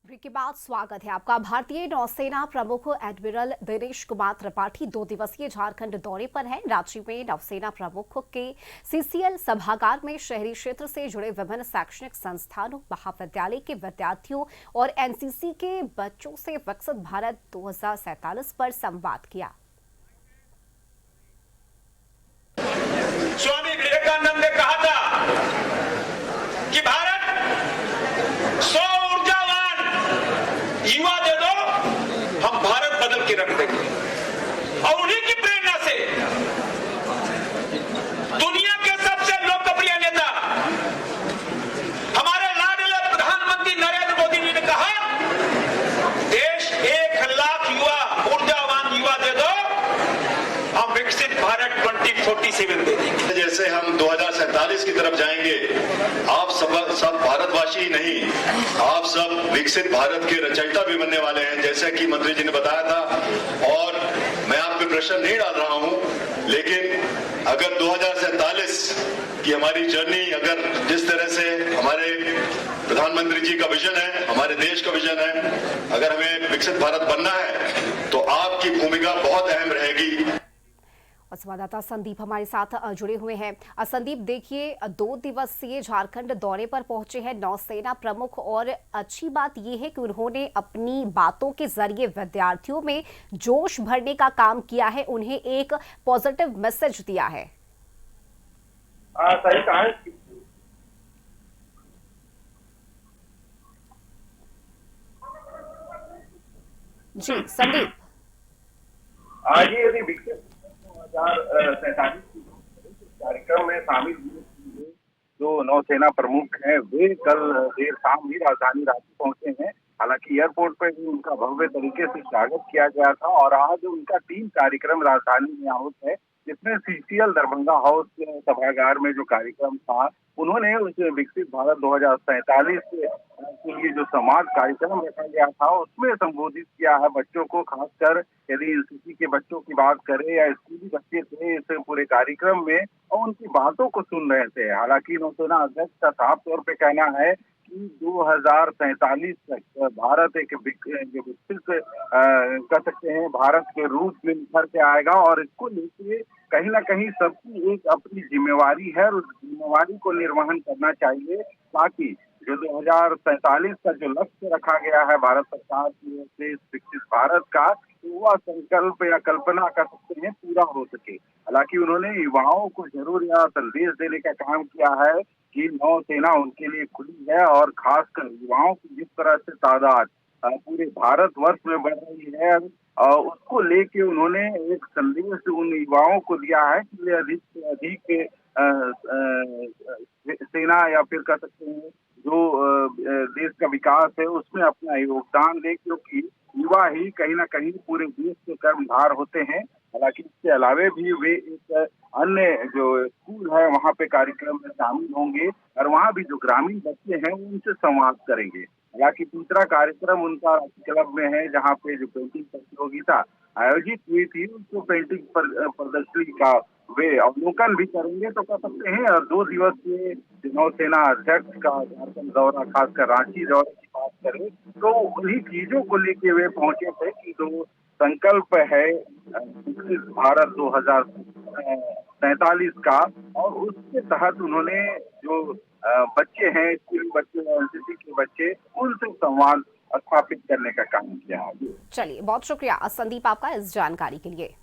Break के बाद स्वागत है आपका। भारतीय नौसेना प्रमुख एडमिरल दिनेश कुमार त्रिपाठी 2 दिवसीय झारखंड दौरे पर हैं। रांची में नौसेना प्रमुख के सीसीएल सभागार में शहरी क्षेत्र से जुड़े विभिन्न शैक्षणिक संस्थानों, महाविद्यालय के विद्यार्थियों और एनसीसी के बच्चों से विकसित भारत 2047 पर संवाद किया। स्वामी विवेकानंद ने कहा था कि भारत 100 ऊर्जावान युवा दे दो, हम भारत बदल के रख देंगे। और उन्हीं की प्रेरणा से दुनिया के सबसे लोकप्रिय नेता हमारे लाडले प्रधानमंत्री नरेंद्र मोदी जी ने कहा, देश 1 लाख ऊर्जावान युवा दे दो, हम विकसित भारत 2047 दे देंगे। जैसे हम 2047 की तरफ जाएंगे, आप सब भारतवासी ही नहीं, आप सब विकसित भारत के रचयिता भी बनने वाले हैं, जैसे कि मंत्री जी ने बताया था। और मैं आप पे प्रेशर नहीं डाल रहा हूं, लेकिन अगर 2047 की हमारी जर्नी, अगर जिस तरह से हमारे प्रधानमंत्री जी का विजन है, हमारे देश का विजन है, अगर हमें विकसित भारत बनना है तो आपकी भूमिका बहुत अहम रहेगी। और संवाददाता संदीप हमारे साथ जुड़े हुए हैं। संदीप, देखिए 2 दिवसीय झारखंड दौरे पर पहुंचे हैं नौसेना प्रमुख, और अच्छी बात यह है कि उन्होंने अपनी बातों के जरिए विद्यार्थियों में जोश भरने का काम किया है, उन्हें एक पॉजिटिव मैसेज दिया है। सही कहा है। जी संदीप, आज ही यदि विकसित 2047 कार्यक्रम में शामिल हुए जो नौसेना प्रमुख हैं, वे कल देर शाम ही राजधानी रांची पहुंचे हैं। हालांकि एयरपोर्ट पर भी उनका भव्य तरीके से स्वागत किया गया था और आज उनका 3 कार्यक्रम राजधानी में आउट है, जिसमें सीसीएल दरभंगा हाउस सभागार में जो कार्यक्रम था, उन्होंने उस विकसित भारत 2047 के लिए जो समाज कार्यक्रम रखा गया था, उसमें संबोधित किया है बच्चों को। खासकर यदि एनसीसी के बच्चों की बात करें या स्कूली बच्चे थे इस पूरे कार्यक्रम में, और उनकी बातों को सुन रहे थे। हालांकि नौसेना अध्यक्ष का साफ तौर पे कहना है कि 2047 तक भारत एक विकसित कर सकते हैं भारत के रूप में निखर के आएगा, और इसको लेके कहीं ना कहीं सबकी एक अपनी जिम्मेवारी है और उस जिम्मेवारी को निर्वहन करना चाहिए, ताकि जो 2047 का जो लक्ष्य रखा गया है भारत सरकार की ओर से विकसित भारत का, तो वह संकल्प या कल्पना कर सकते हैं पूरा हो सके। हालांकि उन्होंने युवाओं को जरूर यह संदेश देने का काम किया है कि नौसेना उनके लिए खुली है, और खासकर युवाओं की जिस तरह से तादाद पूरे भारतवर्ष में बढ़ रही है, उसको लेके उन्होंने एक संदेश उन युवाओं को दिया है कि वे अधिक से अधिक सेना या फिर कह सकते हैं जो देश का विकास है उसमें अपना योगदान दे, क्योंकि युवा ही कहीं ना कहीं पूरे देश के कर्मधार होते हैं। हालांकि इसके अलावे भी वे एक अन्य जो स्कूल है वहाँ पे कार्यक्रम में शामिल होंगे और वहाँ भी जो ग्रामीण बच्चे हैं उनसे संवाद करेंगे। हालांकि दूसरा कार्यक्रम उनका क्लब में है, जहाँ पे जो पेंटिंग प्रतियोगिता आयोजित हुई थी, उसको पेंटिंग प्रदर्शनी का वे अवलोकन भी करेंगे। तो कह सकते हैं 2 दिवसीय नौसेना अध्यक्ष का झारखंड दौरा, खासकर रांची दौरे की बात करें तो उन्हीं चीजों को लेके वे पहुंचे थे कि जो संकल्प है विकसित भारत 2047 का, और उसके तहत उन्होंने जो बच्चे हैं, स्कूली बच्चे, एनसीसी के बच्चे, उनसे संवाद स्थापित करने का काम किया है। चलिए, बहुत शुक्रिया संदीप आपका इस जानकारी के लिए।